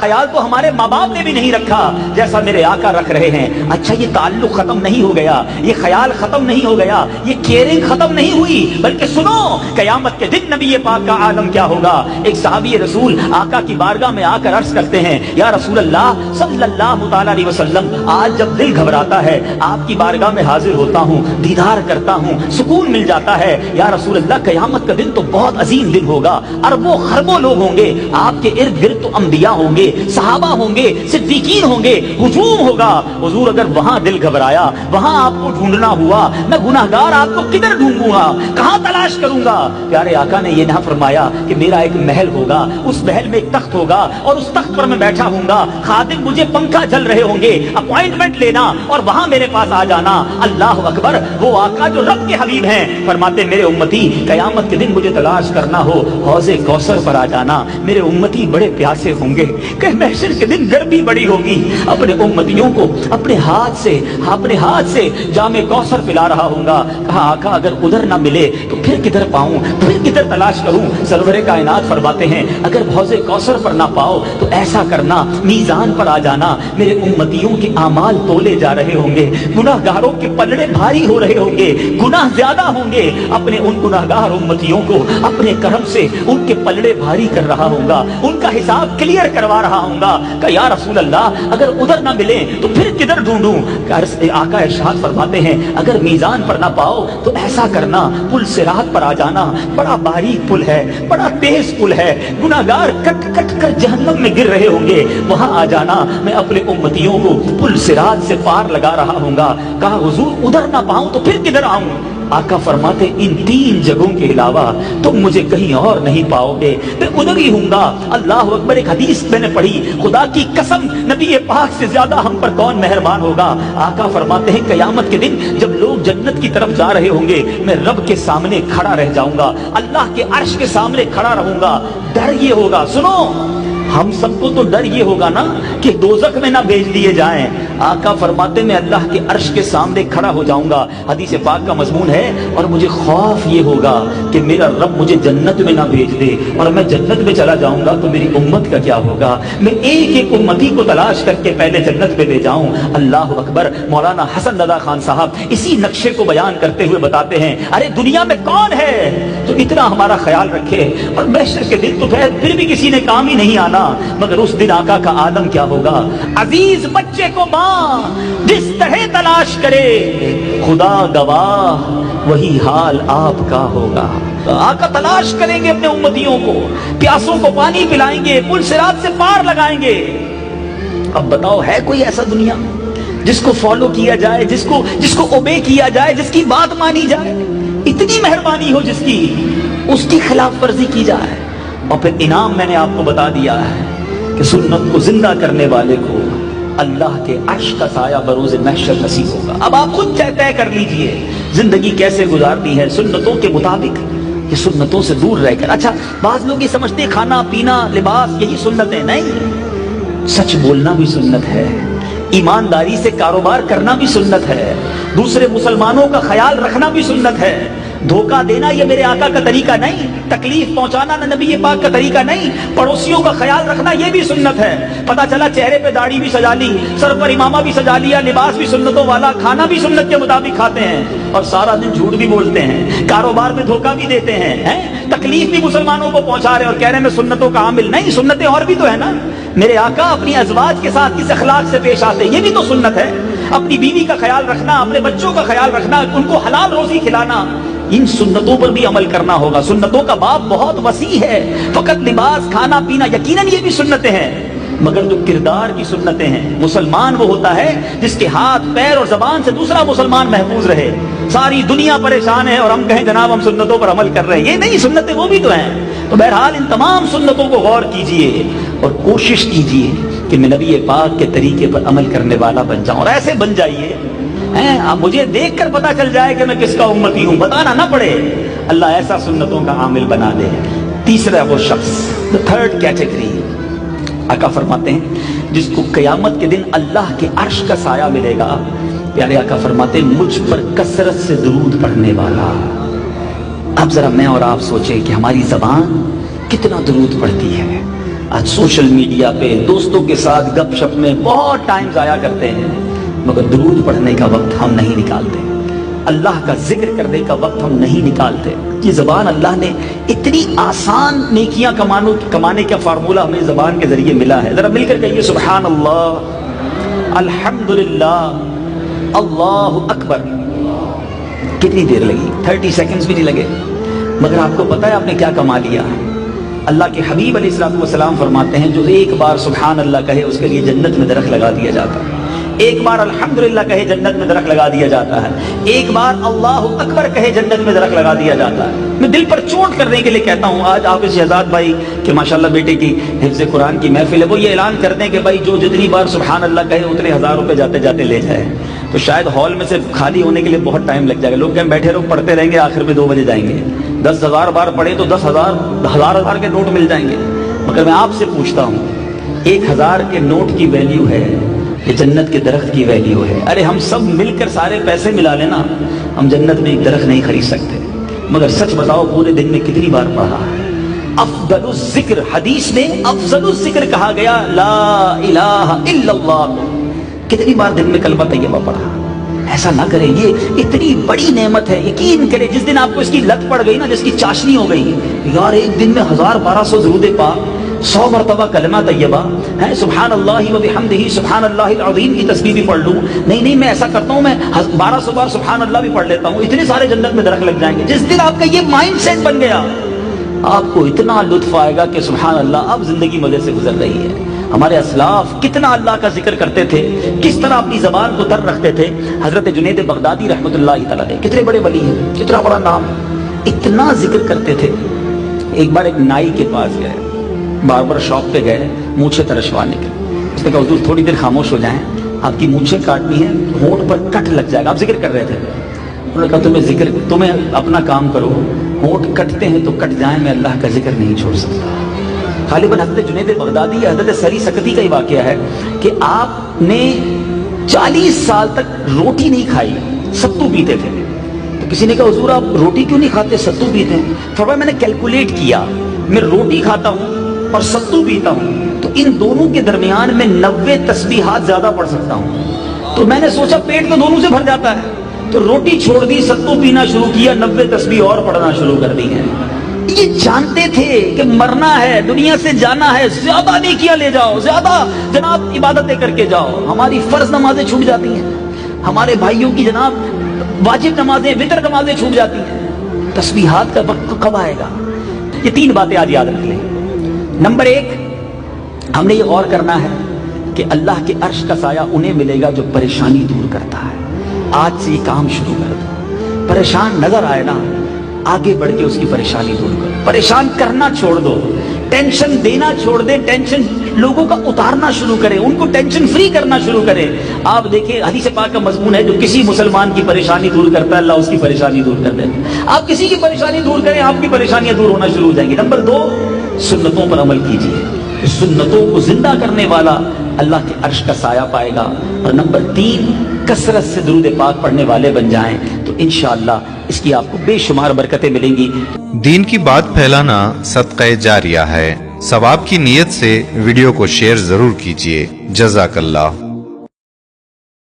ख्याल तो हमारे माँ बाप ने भी नहीं रखा जैसा मेरे आका रख रहे हैं। अच्छा, ये ताल्लुक खत्म नहीं हो गया, ये ख्याल खत्म नहीं हो गया, ये केयरिंग खत्म नहीं हुई, बल्कि सुनो कयामत के दिन नबी पाक का आलम क्या होगा। एक सहाबी रसूल आका की बारगाह में आकर अर्ज करते हैं, या रसूल अल्लाह सल्लल्लाहु ताला अलैहि वसल्लम, आज जब दिल घबराता है आपकी बारगाह में हाजिर होता हूँ, दीदार करता हूँ, सुकून मिल जाता है। या रसूल अल्लाह, कयामत का दिन तो बहुत अजीम दिन होगा, अरबों खरबों लोग होंगे आपके इर्द गिर्द, तो अंबिया होंगे, सहाबा होंगे, सिद्दीकीन होंगे, हुजूम होगा। हुजूर, अगर वहां दिल घबराया, वहां आपको ढूंढना हुआ, मैं गुनाहगार आपको किधर ढूंढूंगा, कहां तलाश करूंगा। प्यारे आका ने यह ना फरमाया कि मेरा एक महल होगा, उस महल में एक तख्त होगा और उस तख्त पर मैं बैठा हूंगा, खादिम मुझे पंखा जल रहे होंगे, अपॉइंटमेंट लेना और वहां मेरे पास आ जाना। अल्लाह अकबर, वो आका जो रब के हबीब हैं, फरमाते मेरे उम्मती कयामत के दिन मुझे तलाश करना हो, हौज़े कौसर पर आ जाना, मेरे उम्मती बड़े प्यासे होंगे, कि महशर के दिन गर्मी बड़ी होगी, अपने उम्मतियों को अपने हाथ से जामे कौसर पिला रहा होगा। कहा आका, अगर उधर ना मिले तो फिर किधर पाऊं, फिर किधर तलाश करूं। सरवरे कायनात फरमाते हैं, अगर हौज़े कौसर पर ना पाओ तो ऐसा करना, मीजान पर आ जाना, मेरे उम्मतियों के आमाल तोले जा रहे होंगे, गुनाहगारों के पलड़े भारी हो रहे होंगे, गुनाह ज्यादा होंगे, अपने उन गुनाहगार उम्मतियों को अपने करम से उनके पलड़े भारी कर रहा होगा, उनका हिसाब क्लियर करवा रहा होगा। कहा या रसूल अल्लाह, अगर उधर ना मिले तो फिर किधर ढूंढूं। आका इरशाद फरमाते हैं, अगर मीजान पर ना पाओ तो ऐसा करना, पुल सिरात पर आ जाना, बड़ा बारीक पुल है, बड़ा तेज पुल है, गुनाहगार कट कट कर जहन्नम में गिर रहे होंगे, वहां आ जाना, मैं अपने उम्मतियों को पुल सिरात से पार लगा रहा हूंगा। कहा हुजूर, उधर ना पाऊं तो फिर किधर आऊं। आका फरमाते, इन 3 जगहों के अलावा तुम मुझे कहीं और नहीं पाओगे, मैं उधर ही हूंगा। अल्लाह अकबर, एक हदीस मैंने पढ़ी, खुदा की कसम नबी पाक से ज्यादा हम पर कौन मेहरबान होगा। आका फरमाते हैं, कयामत के दिन जब लोग जन्नत की तरफ जा रहे होंगे, मैं रब के सामने खड़ा रह जाऊंगा, अल्लाह के अर्श के सामने खड़ा रहूंगा। डर ये होगा, सुनो हम सबको तो डर ये होगा ना कि दोजख में ना भेज दिए जाएं। आका फरमाते, मैं अल्लाह के अर्श के सामने खड़ा हो जाऊंगा, हदीस पाक का मजमून है, और मुझे खौफ ये होगा कि मेरा रब मुझे जन्नत में ना भेज दे, और मैं जन्नत में चला जाऊंगा तो मेरी उम्मत का क्या होगा। मैं एक एक उम्मती को तलाश करके पहले जन्नत में ले जाऊं। अल्लाह अकबर। मौलाना हसन रजा खान साहब इसी नक्शे को बयान करते हुए बताते हैं, अरे दुनिया में कौन है तो इतना हमारा ख्याल रखे, और महशर के दिन तो फिर भी किसी ने काम ही नहीं आना, मगर उस दिन आका का आलम क्या होगा। अजीज बच्चे को मां जिस तरह तलाश करे, खुदा गवाह वही हाल आपका होगा। तो आका तलाश करेंगे अपने उम्मतियों को, प्यासों को पानी पिलाएंगे, पुल सिरात से पार लगाएंगे। अब बताओ, है कोई ऐसा दुनिया जिसको फॉलो किया जाए, जिसको ओबे किया जाए, जिसकी बात मानी जाए, इतनी मेहरबानी हो जिसकी, उसकी खिलाफ वर्जी की जाए। और फिर इनाम मैंने आपको बता दिया है कि सुन्नत को जिंदा करने वाले को अल्लाह के अर्श का साया बरोज़ महशर नसीब होगा। अब आप खुद तय कर लीजिए जिंदगी कैसे गुजारनी है, सुन्नतों के मुताबिक, ये सुन्नतों से दूर रहकर। अच्छा, बाज लोग ये समझते खाना पीना लिबास यही सुन्नत है, नहीं, सच बोलना भी सुन्नत है, ईमानदारी से कारोबार करना भी सुन्नत है, दूसरे मुसलमानों का ख्याल रखना भी सुन्नत है, धोखा देना ये मेरे आका का तरीका नहीं, तकलीफ पहुंचाना नबी पाक का तरीका नहीं, पड़ोसियों का ख्याल रखना ये भी सुन्नत है। पता चला चेहरे पे दाढ़ी भी सजा ली, सर पर इमामा भी सजा लिया, लिबास भी सुन्नतों वाला, खाना भी सुन्नत के मुताबिक खाते हैं, और सारा दिन झूठ भी बोलते हैं, कारोबार में धोखा भी देते हैं, तकलीफ भी मुसलमानों को पहुंचा रहे और कह रहे हैं मैं सुन्नतों का आमिल। नहीं, सुन्नतें और भी तो है ना। मेरे आका अपनी अज़वाज के साथ किस अखलाक से पेश आते, ये भी तो सुन्नत है। अपनी बीवी का ख्याल रखना, अपने बच्चों का ख्याल रखना, उनको हलाल रोजी खिलाना, इन सुन्नतों पर भी अमल करना होगा। सुन्नतों का बाब बहुत वसी है, फकत लिबास खाना पीना यकीनन ये भी सुन्नतें हैं, मगर जो किरदार की सुन्नतें हैं, मुसलमान वो होता है जिसके हाथ पैर और जबान से दूसरा मुसलमान महफूज रहे। सारी दुनिया परेशान है और हम कहें जनाब हम सुन्नतों पर अमल कर रहे हैं, ये नहीं, सुन्नतें वो भी तो हैं। तो बहरहाल इन तमाम सुन्नतों को गौर कीजिए और कोशिश कीजिए कि मैं नबी पाक के तरीके पर अमल करने वाला बन जाऊं, और ऐसे बन जाइए मुझे देखकर पता चल जाए कि मैं किसका उम्मती हूं, बताना ना पड़े। अल्लाह ऐसा सुन्नतों का आमिल बना दे। तीसरा वो शख्स, द थर्ड कैटेगरी, आका फरमाते हैं जिसको कयामत के दिन अल्लाह के अर्श का साया मिलेगा। प्यारे आका फरमाते हैं मुझ पर कसरत से दुरूद पढ़ने वाला। अब जरा मैं और आप सोचें कि हमारी जबान कितना दुरूद पढ़ती है। آج سوشل میڈیا پہ دوستوں کے ساتھ گپ شپ میں بہت ٹائم ضائع کرتے ہیں، مگر درود پڑھنے کا وقت ہم نہیں نکالتے، اللہ کا ذکر کرنے کا وقت ہم نہیں نکالتے۔ یہ زبان اللہ نے اتنی آسان نیکیاں کمانے کا فارمولہ ہمیں زبان کے ذریعے ملا ہے۔ ذرا مل کر کہیے سبحان اللہ، الحمدللہ، اللہ اکبر۔ کتنی دیر لگی؟ 30 سیکنڈز بھی نہیں لگے، مگر آپ کو پتا ہے آپ نے کیا کما لیا؟ اللہ کے حبیب علیہ الصلوۃ والسلام فرماتے ہیں جو ایک بار سبحان اللہ کہے اس کے لیے جنت میں درخت لگا دیا جاتا ہے، ایک بار الحمدللہ کہے جنت میں درخت لگا دیا جاتا ہے، ایک بار اللہ اکبر کہے جنت میں درخت لگا دیا جاتا ہے۔ میں دل پر چوٹ کرنے کے لیے کہتا ہوں، آج حافظ شہزاد بھائی کہ ماشاءاللہ بیٹے کی حفظ قرآن کی محفل ہے، وہ یہ اعلان کر دیں کہ بھائی جو جتنی بار سبحان اللہ کہے اتنے 1000 روپے جاتے جاتے لے جائے، تو شاید ہال میں سے خالی ہونے کے لیے بہت ٹائم لگ جائے گا، لوگ کہیں بیٹھے رہو پڑھتے رہیں گے، آخر میں 2 بجے جائیں گے۔ 10,000 بار پڑھے تو 10,000 ہزار کے نوٹ مل جائیں گے، مگر میں آپ سے پوچھتا ہوں 1000 کے نوٹ کی ویلیو ہے یہ جنت کے درخت کی ویلیو ہے؟ ارے ہم سب مل کر سارے پیسے ملا لینا، ہم جنت میں ایک درخت نہیں خرید سکتے۔ مگر سچ بتاؤ پورے دن میں کتنی بار پڑھا ہے؟ افضل الذکر، حدیث میں افضل الذکر کہا گیا لا الہ الا اللہ، کتنی بار دن میں کلمہ طیبہ پڑھا؟ ایسا نہ کرے، یہ اتنی بڑی نعمت ہے، یقین کرے جس دن آپ کو اس کی لت پڑ گئی نا، جس کی چاشنی ہو گئی یار ایک دن میں 1000-1200 درود پاک، 100 مرتبہ کلمہ طیبہ ہے، سبحان اللہ و بحمدہ سبحان اللہ العظیم کی تسبیح بھی پڑھ لوں، نہیں میں ایسا کرتا ہوں میں 1200 بار سبحان اللہ بھی پڑھ لیتا ہوں، اتنے سارے جنت میں درخت لگ جائیں گے۔ جس دن آپ کا یہ مائنڈ سیٹ بن گیا آپ کو اتنا لطف آئے گا کہ سبحان اللہ اب زندگی مزے سے گزر رہی ہے۔ ہمارے اسلاف کتنا اللہ کا ذکر کرتے تھے، کس طرح اپنی زبان کو تر رکھتے تھے۔ حضرت جنید بغدادی رحمۃ اللہ تعالیٰ علیہ کتنے بڑے ولی ہیں، کتنا بڑا نام، اتنا ذکر کرتے تھے۔ ایک بار ایک نائی کے پاس گئے، باربر شاپ پہ گئے مونچھیں ترشوانے کے، اس نے کہا حضور تھوڑی دیر خاموش ہو جائیں، آپ کی مونچھیں کاٹنی ہیں، ہونٹ پر کٹ لگ جائے گا۔ آپ ذکر کر رہے تھے، انہوں نے کہا تمہیں اپنا کام کرو، ہونٹ کٹتے ہیں تو کٹ جائیں، میں اللہ کا ذکر نہیں چھوڑ سکتا۔ غالباً حضرت جنید بغدادی حضرت سری سکتی کا ہی واقعہ ہے کہ آپ نے 40 سال تک روٹی نہیں کھائی، ستو پیتے تھے۔ تو کسی نے کہا حضور آپ روٹی کیوں نہیں کھاتے، ستو پیتے ہیں؟ فرمایا میں نے کیلکولیٹ کیا، میں روٹی کھاتا ہوں اور ستو پیتا ہوں تو ان دونوں کے درمیان میں 90 تسبیحات زیادہ پڑھ سکتا ہوں، تو میں نے سوچا پیٹ تو دونوں سے بھر جاتا ہے، تو روٹی چھوڑ دی، ستو پینا شروع کیا، 90 تسبیح اور پڑھنا شروع کر دی ہیں۔ یہ جانتے تھے کہ مرنا ہے، دنیا سے جانا ہے، زیادہ نیکیاں لے جاؤ، زیادہ جناب عبادتیں کر کے جاؤ۔ ہماری فرض نمازیں چھوٹ جاتی ہیں، ہمارے بھائیوں کی جناب واجب نمازیں، وتر نمازیں چھوٹ جاتی ہیں، تسبیحات کا وقت کب آئے گا؟ یہ 3 باتیں آج یاد رکھ لیں۔ نمبر 1، ہم نے یہ غور کرنا ہے کہ اللہ کے عرش کا سایہ انہیں ملے گا جو پریشانی دور کرتا ہے۔ آج سے یہ کام شروع کر دو، پریشان نظر آئے نا آگے بڑھ کے اس کی پریشانی دور کرو، پریشان کرنا چھوڑ دو، ٹینشن دینا چھوڑ دے، ٹینشن لوگوں کا اتارنا شروع کرے، ان کو ٹینشن فری کرنا شروع کرے۔ آپ دیکھیں حدیث پاک کا مضمون ہے جو کسی مسلمان کی پریشانی دور کرتا ہے اللہ اس کی پریشانی دور کر دیتا ہے۔ آپ کسی کی پریشانی دور کریں آپ کی پریشانیاں دور ہونا شروع ہو جائیں گی۔ نمبر 2، سنتوں پر عمل کیجیے، سنتوں کو زندہ کرنے والا اللہ کے عرش کا سایہ پائے گا۔ اور نمبر 3، کثرت سے درود پاک پڑھنے والے بن جائیں تو انشاءاللہ اس کی آپ کو بے شمار برکتیں ملیں گی۔ دین کی بات پھیلانا صدقہ جاریہ ہے، ثواب کی نیت سے ویڈیو کو شیئر ضرور کیجیے۔ جزاک اللہ۔